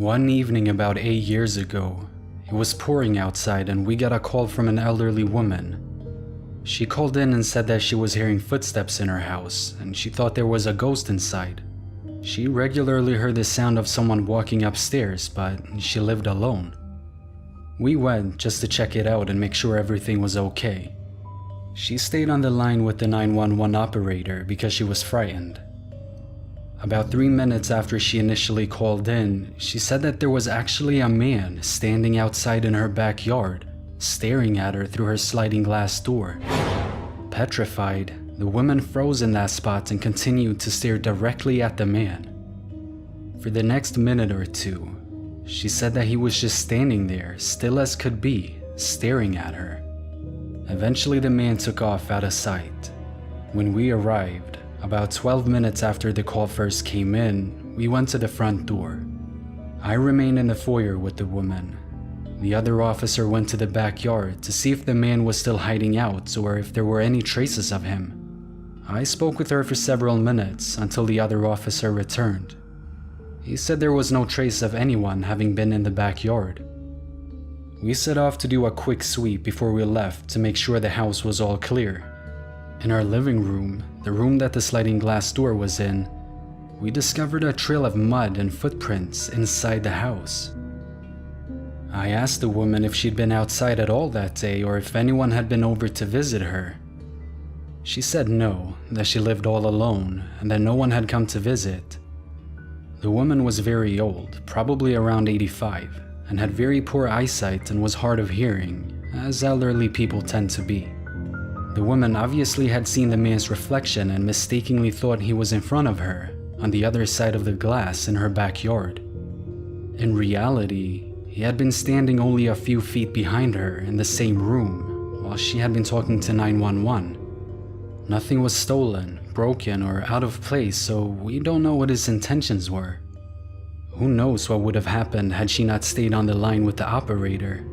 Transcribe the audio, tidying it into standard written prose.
One evening about 8 years ago, it was pouring outside and we got a call from an elderly woman. She called in and said that she was hearing footsteps in her house and she thought there was a ghost inside. She regularly heard the sound of someone walking upstairs, but she lived alone. We went just to check it out and make sure everything was okay. She stayed on the line with the 911 operator because she was frightened. About 3 minutes after she initially called in, she said that there was actually a man standing outside in her backyard, staring at her through her sliding glass door. Petrified, the woman froze in that spot and continued to stare directly at the man. For the next minute or two, she said that he was just standing there, still as could be, staring at her. Eventually the man took off out of sight. When we arrived, about 12 minutes after the call first came in, we went to the front door. I remained in the foyer with the woman. The other officer went to the backyard to see if the man was still hiding out or if there were any traces of him. I spoke with her for several minutes until the other officer returned. He said there was no trace of anyone having been in the backyard. We set off to do a quick sweep before we left to make sure the house was all clear. In our living room, the room that the sliding glass door was in, we discovered a trail of mud and footprints inside the house. I asked the woman if she'd been outside at all that day or if anyone had been over to visit her. She said no, that she lived all alone and that no one had come to visit. The woman was very old, probably around 85, and had very poor eyesight and was hard of hearing, as elderly people tend to be. The woman obviously had seen the man's reflection and mistakenly thought he was in front of her, on the other side of the glass in her backyard. In reality, he had been standing only a few feet behind her in the same room, while she had been talking to 911. Nothing was stolen, broken, or out of place, so we don't know what his intentions were. Who knows what would have happened had she not stayed on the line with the operator.